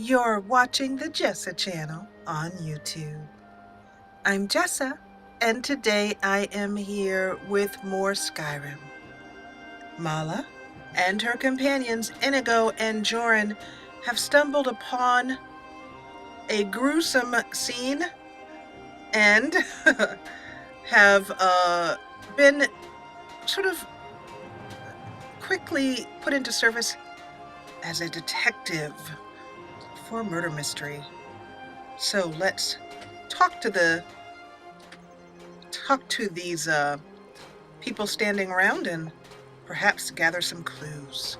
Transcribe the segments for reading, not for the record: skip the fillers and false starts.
You're watching the Jessa Channel on YouTube. I'm Jessa, and today I am here with more Skyrim. Mala and her companions Inigo and Jorin have stumbled upon a gruesome scene and have been sort of quickly put into service as a detective for a murder mystery. So let's talk to these people standing around and perhaps gather some clues.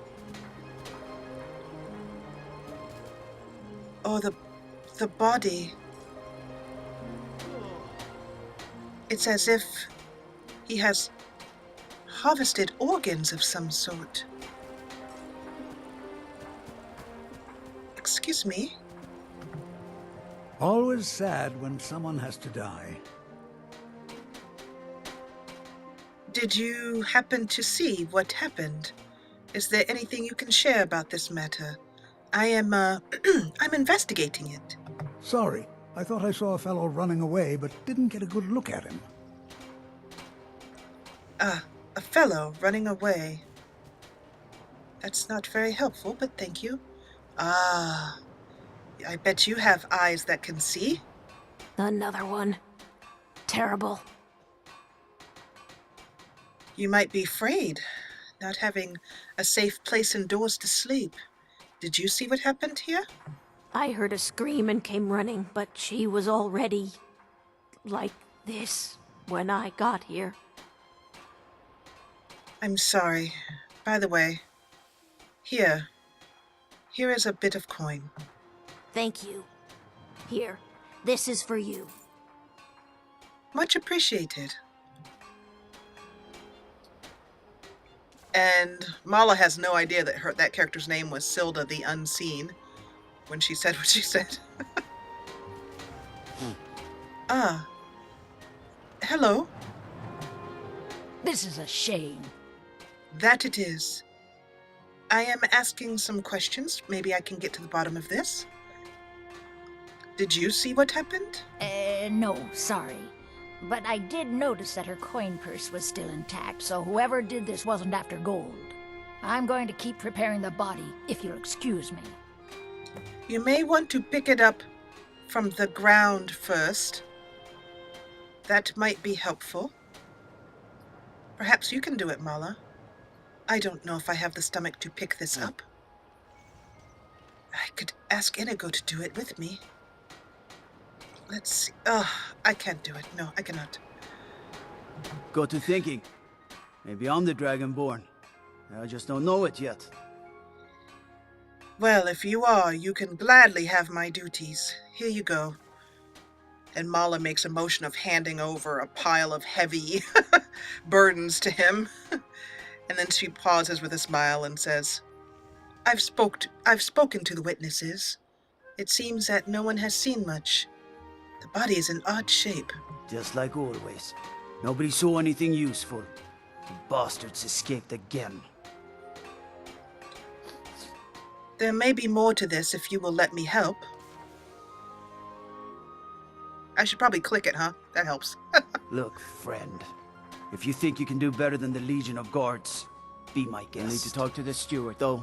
Oh, the body. It's as if he has harvested organs of some sort. Excuse me? Always sad when someone has to die. Did you happen to see what happened? Is there anything you can share about this matter? I am, I'm investigating it. Sorry, I thought I saw a fellow running away, but didn't get a good look at him. A fellow running away. That's not very helpful, but thank you. I bet you have eyes that can see. Another one. Terrible. You might be afraid, not having a safe place indoors to sleep. Did you see what happened here? I heard a scream and came running, but she was already like this when I got here. I'm sorry. By the way, here is a bit of coin. Thank you. Here, this is for you. Much appreciated. And Mala has no idea that that character's name was Silda the Unseen when she said what she said. Hello. This is a shame. That it is. I am asking some questions. Maybe I can get to the bottom of this. Did you see what happened? No, sorry. But I did notice that her coin purse was still intact, so whoever did this wasn't after gold. I'm going to keep preparing the body, if you'll excuse me. You may want to pick it up from the ground first. That might be helpful. Perhaps you can do it, Mala. I don't know if I have the stomach to pick this up. I could ask Inigo to do it with me. Let's see. I can't do it. No, I cannot. Got to thinking. Maybe I'm the Dragonborn. I just don't know it yet. Well, if you are, you can gladly have my duties. Here you go. And Mala makes a motion of handing over a pile of heavy burdens to him. And then she pauses with a smile and says, I've spoken to the witnesses. It seems that no one has seen much. The body is in odd shape. Just like always. Nobody saw anything useful. The bastards escaped again. There may be more to this if you will let me help. I should probably click it, huh? That helps. Look, friend. If you think you can do better than the Legion of Guards, be my guest. I need to talk to the steward, though.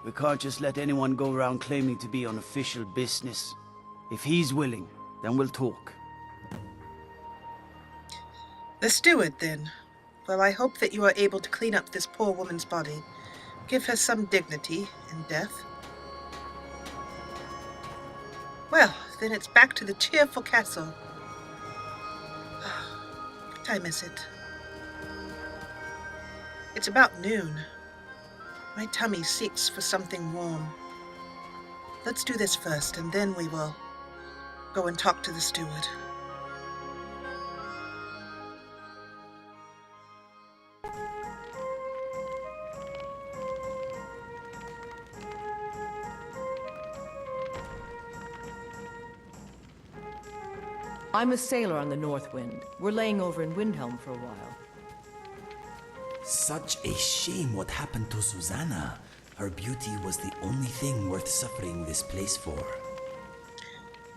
We can't just let anyone go around claiming to be on official business. If he's willing, then we'll talk. The steward, then. Well, I hope that you are able to clean up this poor woman's body. Give her some dignity in death. Well, then it's back to the cheerful castle. What time is it? It's about noon. My tummy seeks for something warm. Let's do this first, and then we will go and talk to the steward. I'm a sailor on the North Wind. We're laying over in Windhelm for a while. Such a shame what happened to Susanna. Her beauty was the only thing worth suffering this place for.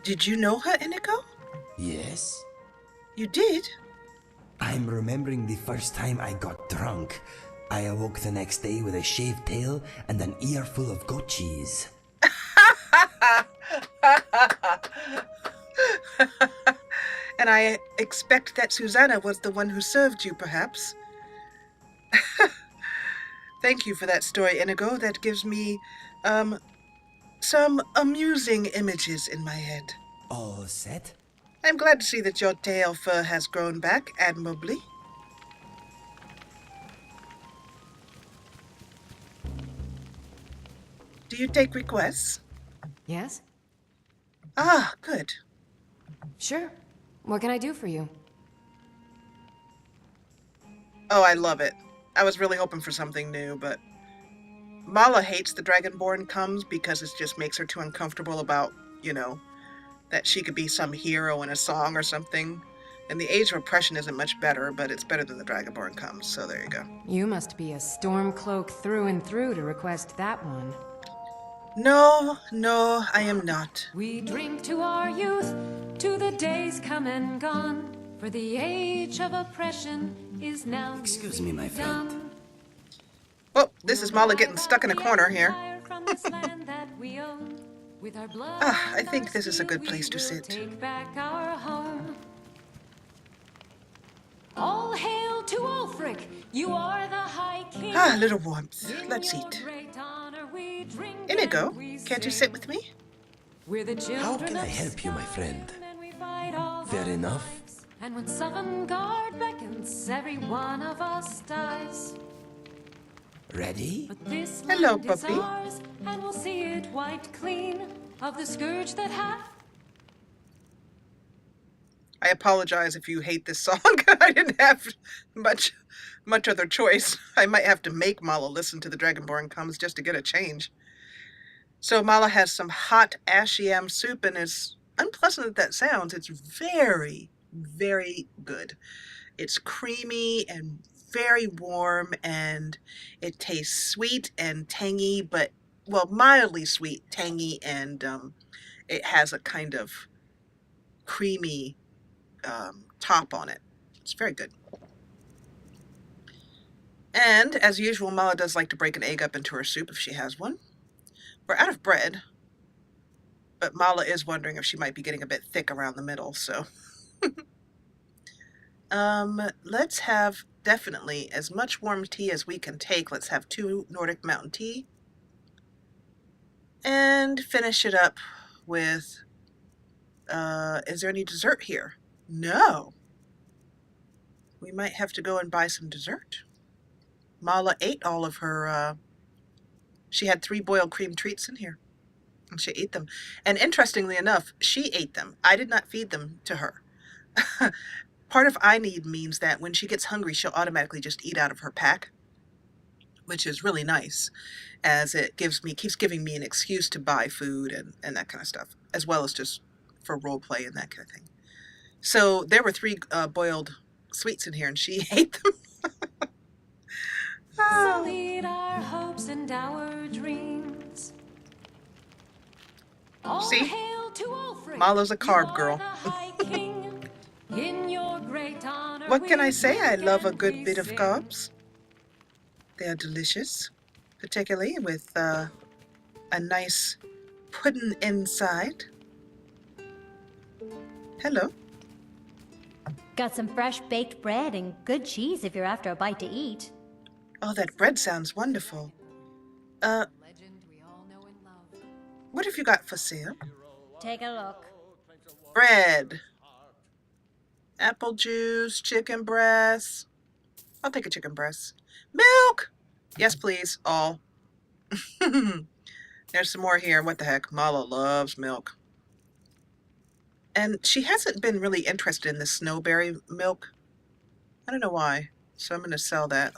Did you know her, Inigo? Yes? You did? I'm remembering the first time I got drunk. I awoke the next day with a shaved tail and an ear full of goat cheese. And I expect that Susanna was the one who served you, perhaps. Thank you for that story, Inigo. That gives me, some amusing images in my head. All set? I'm glad to see that your tail fur has grown back admirably. Do you take requests? Yes? Ah, good. Sure. What can I do for you? Oh, I love it. I was really hoping for something new, but Mala hates the Dragonborn comes because it just makes her too uncomfortable about, that she could be some hero in a song or something. And the Age of Oppression isn't much better, but it's better than the Dragonborn comes, so there you go. You must be a Stormcloak through and through to request that one. No, I am not. We drink to our youth, to the days come and gone, for the age of oppression is now. Excuse me, my friend. Oh, this is Mala getting stuck in a corner here. I think this is a good place to sit. Take back our home. All hail to Ulfric, you are the High King. A little warmth. Let's eat. Inigo, can't you sit with me? How can I help you, my friend? Fair enough. And when Sovngarde beckons, every one of us dies. Ready? But this Hello, land is puppy. ours, and we'll see it wiped clean of the scourge that hath. I apologize if you hate this song. I didn't have much other choice. I might have to make Mala listen to the Dragonborn comes just to get a change. So Mala has some hot ashy yam soup, and as unpleasant as that sounds, it's very, very good. It's creamy and very warm, and it tastes sweet and tangy, but, well, mildly sweet, tangy, and it has a kind of creamy top on it. It's very good. And, as usual, Mala does like to break an egg up into her soup if she has one. We're out of bread, but Mala is wondering if she might be getting a bit thick around the middle, so. Let's have definitely as much warm tea as we can take. Let's have 2 Nordic Mountain Tea. And finish it up with, is there any dessert here? No. We might have to go and buy some dessert. Mala ate all of her, she had 3 boiled cream treats in here. And she ate them. And interestingly enough, she ate them. I did not feed them to her. Part of I need means that when she gets hungry, she'll automatically just eat out of her pack, which is really nice, as it keeps giving me an excuse to buy food and that kind of stuff, as well as just for role play and that kind of thing. So there were 3 boiled sweets in here, and she ate them. So lead our hopes and our dreams. All See? hail to Ulfric, Mala's a carb you girl. are the High King. In your great honor, What can I we say? I drink love a and good we bit of sing. carbs. They are delicious, particularly with a nice pudding inside. Hello. Got some fresh baked bread and good cheese if you're after a bite to eat. Oh, that bread sounds wonderful. Legend we all know and love. What have you got for sale? Take a look. Bread. Apple juice, chicken breast. I'll take a chicken breast. Milk! Yes, please. All. There's some more here. What the heck? Mala loves milk. And she hasn't been really interested in the snowberry milk. I don't know why. So I'm going to sell that.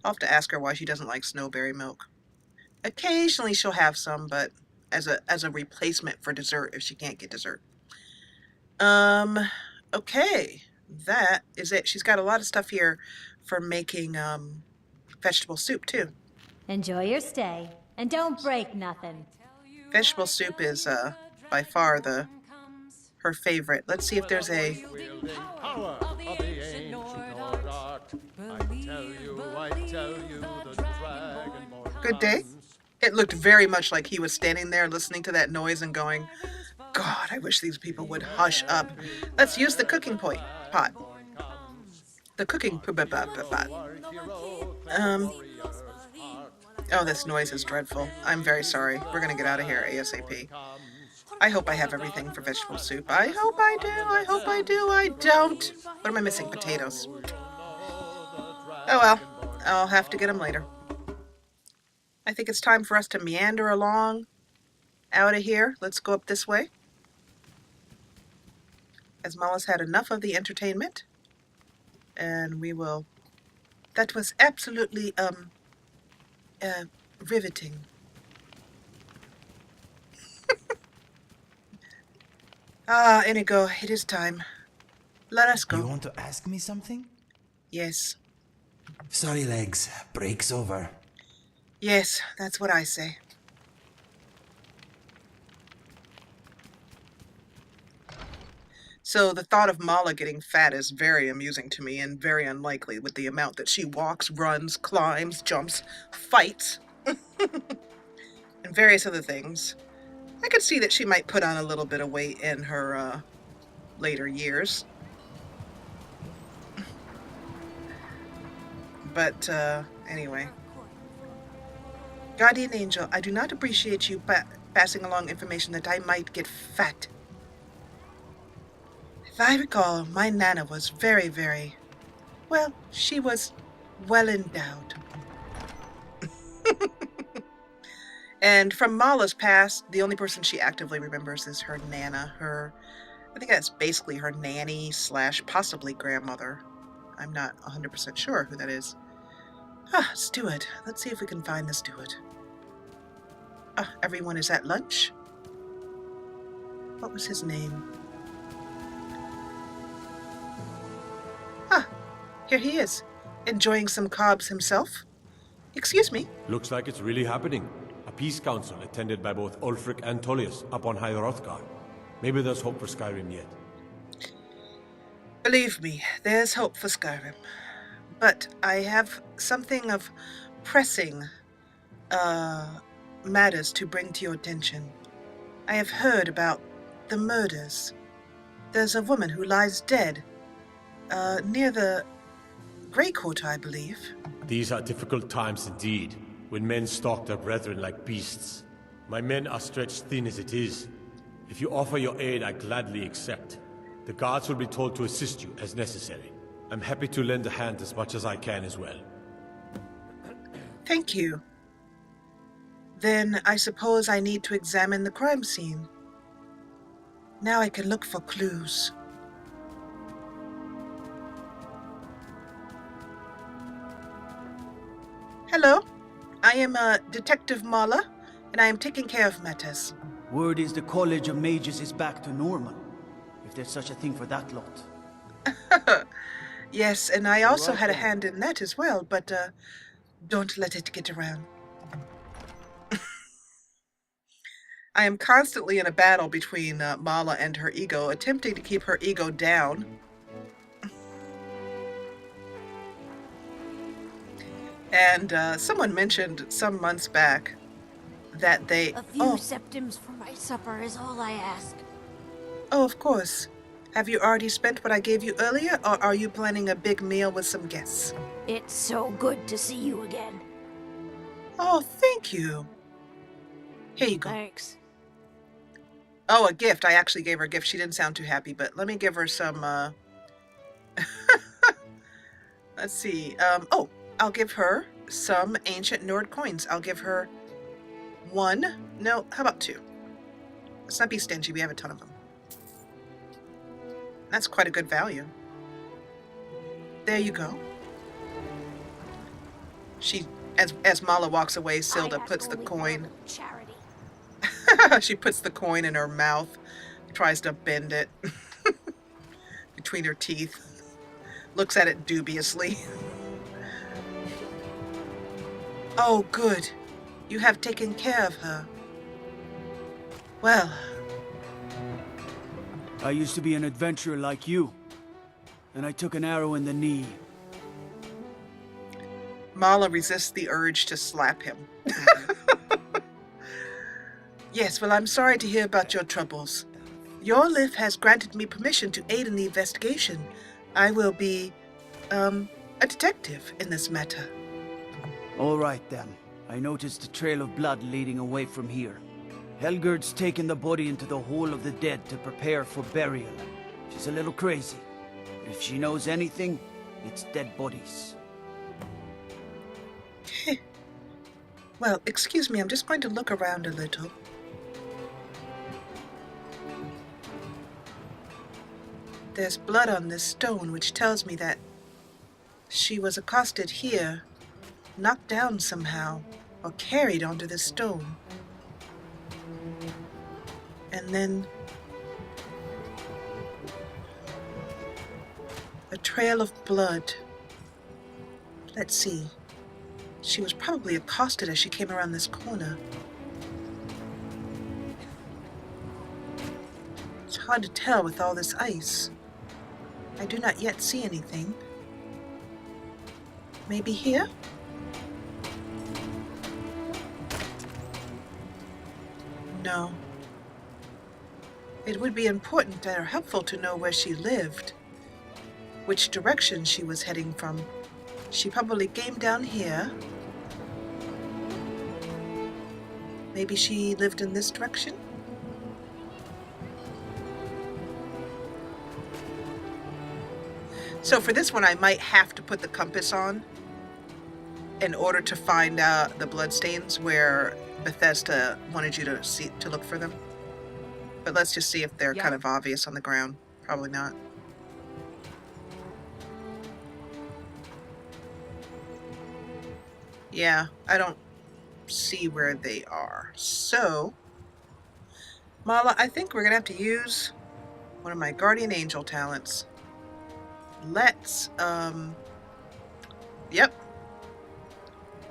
I'll have to ask her why she doesn't like snowberry milk. Occasionally she'll have some, but as a replacement for dessert if she can't get dessert. Okay. That is it. She's got a lot of stuff here for making vegetable soup too. Enjoy your stay, and don't break nothing. Vegetable soup is by far her favorite. Let's see if there's a... Power of the ancient Nord art. I tell you, the dragonborn Good day. It looked very much like he was standing there listening to that noise and going, God, I wish these people would hush up. Let's use the cooking pot. The cooking pot. Oh, this noise is dreadful. I'm very sorry. We're going to get out of here ASAP. I hope I have everything for vegetable soup. I hope I do. I hope I do. I don't. What am I missing? Potatoes. Oh well. I'll have to get them later. I think it's time for us to meander along out of here. Let's go up this way. Esmala's had enough of the entertainment. And we will... That was absolutely, riveting. Ah, Inigo, it is time. Let us go. You want to ask me something? Yes. Sorry, legs. Break's over. Yes, that's what I say. So the thought of Mala getting fat is very amusing to me and very unlikely with the amount that she walks, runs, climbs, jumps, fights, and various other things. I could see that she might put on a little bit of weight in her later years. But anyway. Guardian Angel, I do not appreciate you passing along information that I might get fat. If I recall, my Nana was very, very... Well, she was well endowed. And from Mala's past, the only person she actively remembers is her Nana. I think that's basically her nanny / possibly grandmother. I'm not 100% sure who that is. Steward. Let's see if we can find the steward. Everyone is at lunch? What was his name? Here he is, enjoying some carbs himself. Excuse me. Looks like it's really happening. A peace council attended by both Ulfric and Tullius up on High Hrothgar. Maybe there's hope for Skyrim yet. Believe me, there's hope for Skyrim. But I have something of pressing matters to bring to your attention. I have heard about the murders. There's a woman who lies dead near the Grey Court, I believe. These are difficult times indeed, when men stalk their brethren like beasts. My men are stretched thin as it is. If you offer your aid, I gladly accept. The guards will be told to assist you as necessary. I'm happy to lend a hand as much as I can as well. Thank you. Then I suppose I need to examine the crime scene. Now I can look for clues. Hello, I am Detective Mala, and I am taking care of matters. Word is the College of Mages is back to normal, if there's such a thing for that lot. Yes, and I also had a hand in that as well, but don't let it get around. I am constantly in a battle between Mala and her ego, attempting to keep her ego down. And someone mentioned some months back that they... A few septims for my supper is all I ask. Oh, of course. Have you already spent what I gave you earlier, or are you planning a big meal with some guests? It's so good to see you again. Oh, thank you. Here you go. Thanks. Oh, a gift. I actually gave her a gift. She didn't sound too happy, but let me give her some, Let's see. I'll give her some ancient Nord coins. I'll give her 1. No, how about 2? Let's not be stingy. We have a ton of them. That's quite a good value. There you go. She, as Mala walks away, Silda puts the coin. Charity. She puts the coin in her mouth, tries to bend it between her teeth, looks at it dubiously. Oh, good. You have taken care of her. Well, I used to be an adventurer like you, and I took an arrow in the knee. Mala resists the urge to slap him. Yes, well, I'm sorry to hear about your troubles. Your Lif has granted me permission to aid in the investigation. I will be, a detective in this matter. All right, then. I noticed a trail of blood leading away from here. Helgerd's taken the body into the Hall of the Dead to prepare for burial. She's a little crazy. But if she knows anything, it's dead bodies. Well, excuse me, I'm just going to look around a little. There's blood on this stone, which tells me that she was accosted here, knocked down somehow, or carried onto this stone. And then a trail of blood. Let's see. She was probably accosted as she came around this corner. It's hard to tell with all this ice. I do not yet see anything. Maybe here? No. It would be important or helpful to know where she lived, which direction she was heading from. She probably came down here. Maybe she lived in this direction? So for this one, I might have to put the compass on in order to find out the bloodstains where Bethesda wanted you to look for them. But let's just see if they're kind of obvious on the ground. Probably not. Yeah, I don't see where they are. So, Mala, I think we're going to have to use one of my guardian angel talents. Let's, yep,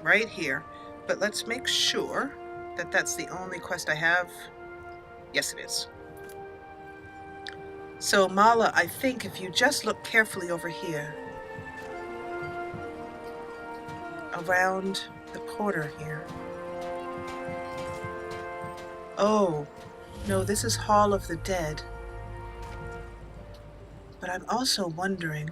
right here. But let's make sure that that's the only quest I have. Yes, it is. So, Mala, I think if you just look carefully over here, around the corner here. Oh, no, this is Hall of the Dead. But I'm also wondering,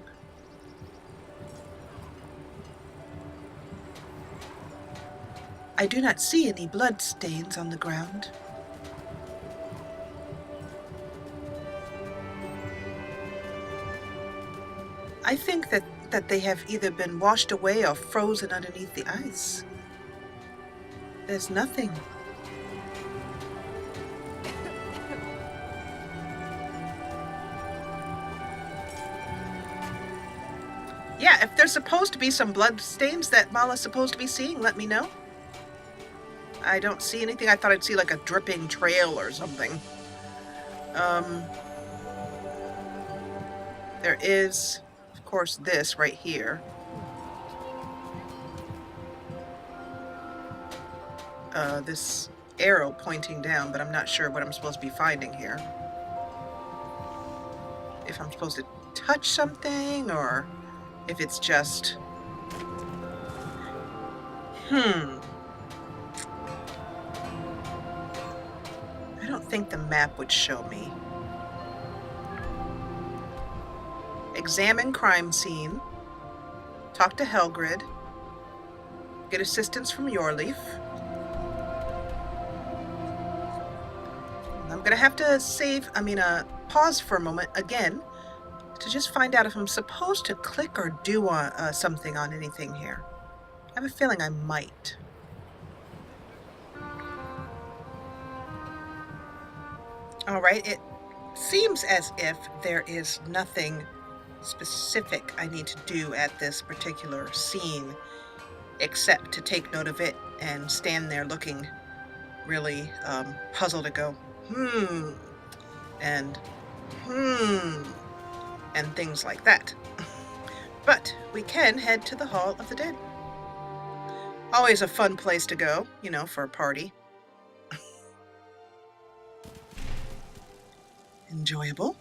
I do not see any blood stains on the ground. I think that they have either been washed away or frozen underneath the ice. There's nothing. Yeah, if there's supposed to be some blood stains that Mala's supposed to be seeing, let me know. I don't see anything. I thought I'd see like a dripping trail or something. There is, of course, this right here. This arrow pointing down, but I'm not sure what I'm supposed to be finding here. If I'm supposed to touch something, or if it's just... I don't think the map would show me. Examine crime scene. Talk to Helgrid. Get assistance from Yorleaf. I'm gonna have to pause for a moment again to just find out if I'm supposed to click or do something on anything here. I have a feeling I might. All right, it seems as if there is nothing specific I need to do at this particular scene except to take note of it and stand there looking really puzzled to go, and things like that. But we can head to the Hall of the Dead. Always a fun place to go, you know, for a party. Enjoyable.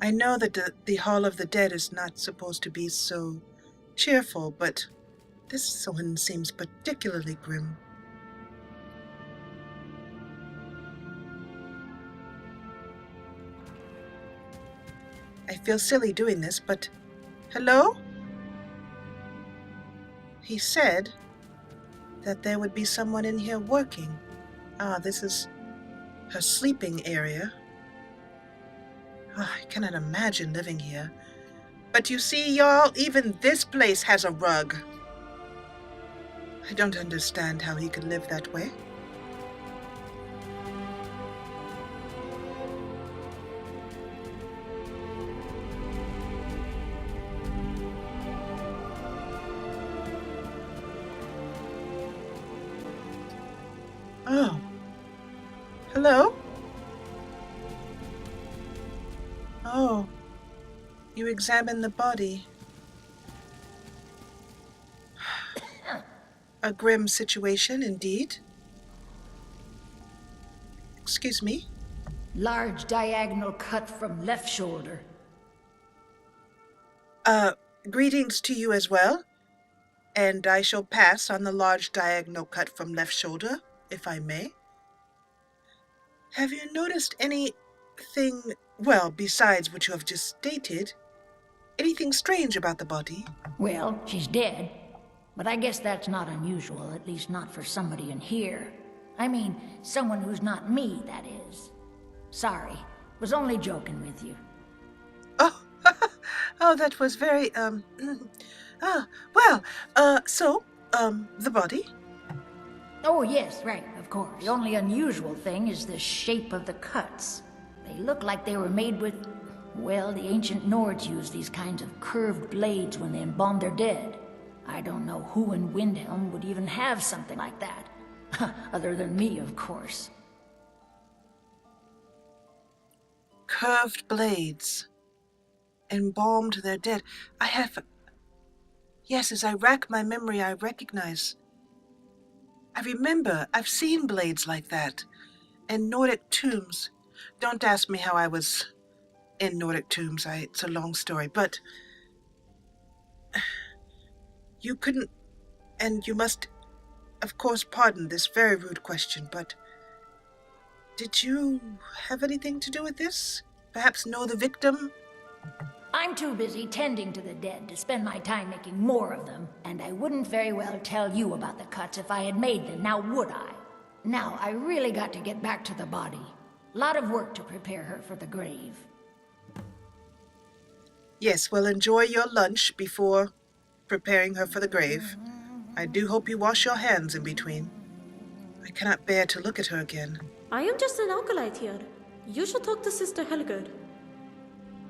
I know that the Hall of the Dead is not supposed to be so cheerful, but this one seems particularly grim. I feel silly doing this, but... Hello? He said that there would be someone in here working. Ah, this is her sleeping area. Oh, I cannot imagine living here. But you see, y'all, even this place has a rug. I don't understand how he could live that way. Oh. Hello? Oh. You examined the body. A grim situation, indeed. Excuse me? Large diagonal cut from left shoulder. Greetings to you as well. And I shall pass on the large diagonal cut from left shoulder, if I may. Have you noticed anything, well, besides what you have just stated, anything strange about the body? Well, she's dead. But I guess that's not unusual, at least not for somebody in here. I mean, someone who's not me, that is. Sorry, was only joking with you. Oh, oh, that was very, the body? Oh, yes, right, of course. The only unusual thing is the shape of the cuts. They look like they were made with... Well, the ancient Nords used these kinds of curved blades when they embalmed their dead. I don't know who in Windhelm would even have something like that. Other than me, of course. Curved blades. Embalmed their dead. I have... Yes, as I rack my memory, I recognize... I remember, I've seen blades like that. In Nordic tombs. Don't ask me how I was in Nordic tombs. It's a long story, but... You couldn't... And you must, of course, pardon this very rude question, but... Did you have anything to do with this? Perhaps know the victim? I'm too busy tending to the dead to spend my time making more of them, and I wouldn't very well tell you about the cuts if I had made them, now would I? Now, I really got to get back to the body. Lot of work to prepare her for the grave. Yes, well, enjoy your lunch before preparing her for the grave. I do hope you wash your hands in between. I cannot bear to look at her again. I am just an acolyte here. You should talk to Sister Helgerd.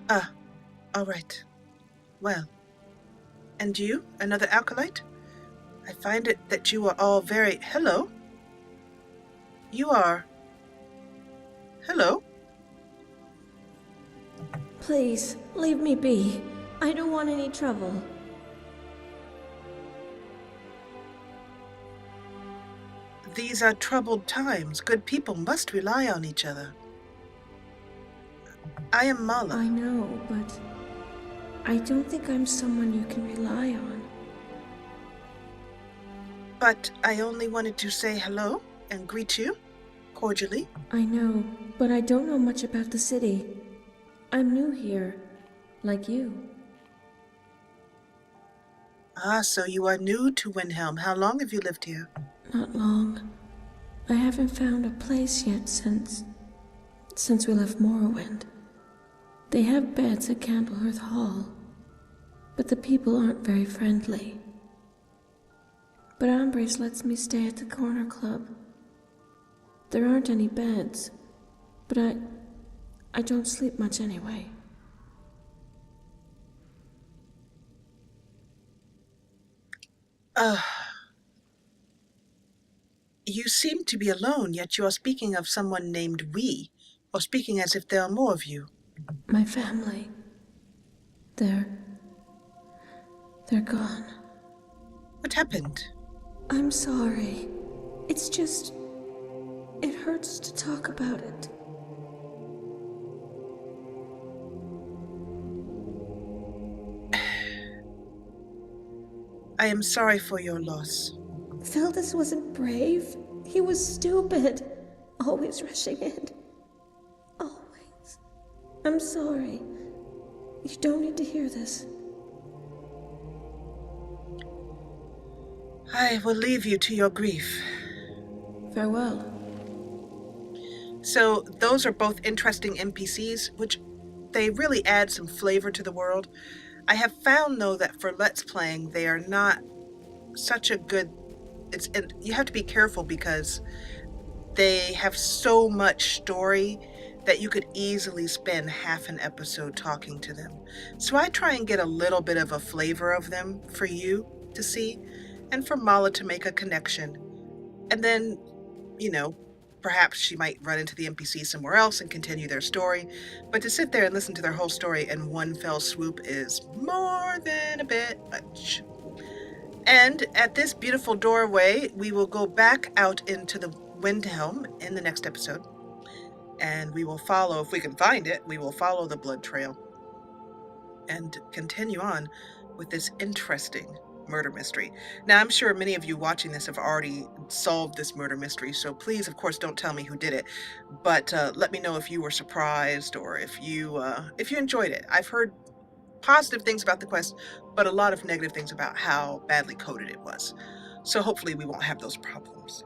Ah, all right. Well, and you, another acolyte? I find it that you are all very... Hello? You are... Hello? Please, leave me be. I don't want any trouble. These are troubled times. Good people must rely on each other. I am Mala. I know, but I don't think I'm someone you can rely on. But I only wanted to say hello and greet you cordially. I know, but I don't know much about the city. I'm new here, like you. Ah, so you are new to Windhelm. How long have you lived here? Not long. I haven't found a place yet since we left Morrowind. They have beds at Candlehearth Hall, but the people aren't very friendly. But Ambrose lets me stay at the corner club. There aren't any beds, but I don't sleep much anyway. You seem to be alone, yet you are speaking of someone named we, or speaking as if there are more of you. My family. They're gone. What happened? I'm sorry. It's just... it hurts to talk about it. I am sorry for your loss. Feldus wasn't brave. He was stupid. Always rushing in. Always. I'm sorry. You don't need to hear this. I will leave you to your grief. Farewell. So those are both interesting NPCs, which they really add some flavor to the world. I have found, though, that for Let's Playing, they are not such a good... and you have to be careful because they have so much story that you could easily spend half an episode talking to them. So I try and get a little bit of a flavor of them for you to see, and for Mala to make a connection. And then, you know, perhaps she might run into the NPC somewhere else and continue their story. But to sit there and listen to their whole story in one fell swoop is more than a bit much. And at this beautiful doorway, we will go back out into the Windhelm in the next episode. And we will follow, if we can find it, we will follow the blood trail and continue on with this interesting murder mystery. Now, I'm sure many of you watching this have already solved this murder mystery, so please, of course, don't tell me who did it, but let me know if you were surprised or if you enjoyed it. I've heard positive things about the quest, but a lot of negative things about how badly coded it was. So hopefully we won't have those problems.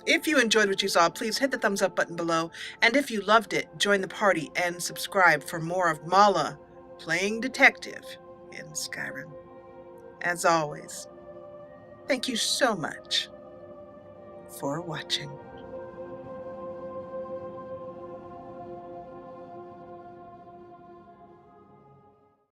If you enjoyed what you saw, please hit the thumbs up button below, and if you loved it, join the party and subscribe for more of Mala playing detective in Skyrim. As always, thank you so much for watching.